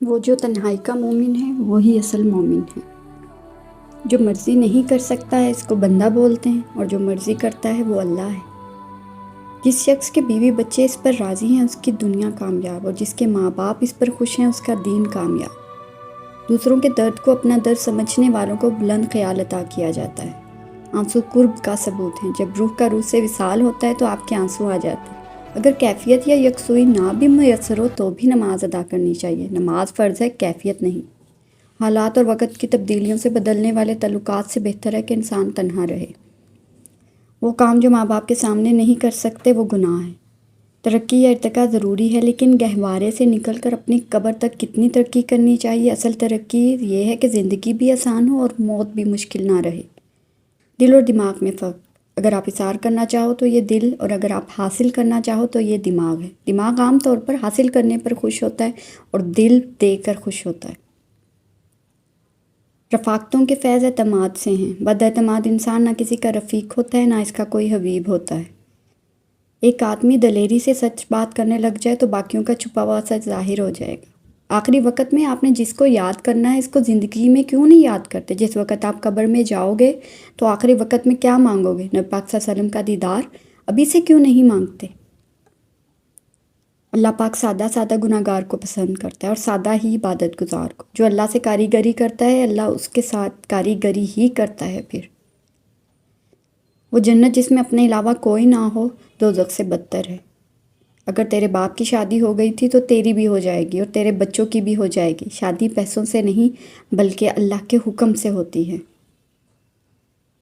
وہ جو تنہائی کا مومن ہے وہی اصل مومن ہے۔ جو مرضی نہیں کر سکتا ہے اس کو بندہ بولتے ہیں، اور جو مرضی کرتا ہے وہ اللہ ہے۔ جس شخص کے بیوی بچے اس پر راضی ہیں اس کی دنیا کامیاب، اور جس کے ماں باپ اس پر خوش ہیں اس کا دین کامیاب۔ دوسروں کے درد کو اپنا درد سمجھنے والوں کو بلند خیال عطا کیا جاتا ہے۔ آنسو قرب کا ثبوت ہیں۔ جب روح کا روح سے وصال ہوتا ہے تو آپ کے آنسو آ جاتے ہیں۔ اگر کیفیت یا یکسوئی نہ بھی میسر ہو تو بھی نماز ادا کرنی چاہیے۔ نماز فرض ہے، کیفیت نہیں۔ حالات اور وقت کی تبدیلیوں سے بدلنے والے تعلقات سے بہتر ہے کہ انسان تنہا رہے۔ وہ کام جو ماں باپ کے سامنے نہیں کر سکتے وہ گناہ ہے۔ ترقی یا ارتقاء ضروری ہے، لیکن گہوارے سے نکل کر اپنی قبر تک کتنی ترقی کرنی چاہیے؟ اصل ترقی یہ ہے کہ زندگی بھی آسان ہو اور موت بھی مشکل نہ رہے۔ دل اور دماغ میں فرق۔ اگر آپ اثار کرنا چاہو تو یہ دل، اور اگر آپ حاصل کرنا چاہو تو یہ دماغ ہے۔ دماغ عام طور پر حاصل کرنے پر خوش ہوتا ہے اور دل دے کر خوش ہوتا ہے۔ رفاقتوں کے فیض اعتماد سے ہیں۔ بد اعتماد انسان نہ کسی کا رفیق ہوتا ہے نہ اس کا کوئی حبیب ہوتا ہے۔ ایک آدمی دلیری سے سچ بات کرنے لگ جائے تو باقیوں کا چھپا ہوا سچ ظاہر ہو جائے گا۔ آخری وقت میں آپ نے جس کو یاد کرنا ہے اس کو زندگی میں کیوں نہیں یاد کرتے؟ جس وقت آپ قبر میں جاؤ گے تو آخری وقت میں کیا مانگو گے؟ نبی پاک صلی اللہ علیہ وسلم کا دیدار ابھی سے کیوں نہیں مانگتے؟ اللہ پاک سادہ سادہ گناہگار کو پسند کرتا ہے، اور سادہ ہی عبادت گزار کو۔ جو اللہ سے کاریگری کرتا ہے اللہ اس کے ساتھ کاریگری ہی کرتا ہے۔ پھر وہ جنت جس میں اپنے علاوہ کوئی نہ ہو دوزخ سے بدتر ہے۔ اگر تیرے باپ کی شادی ہو گئی تھی تو تیری بھی ہو جائے گی، اور تیرے بچوں کی بھی ہو جائے گی۔ شادی پیسوں سے نہیں بلکہ اللہ کے حکم سے ہوتی ہے۔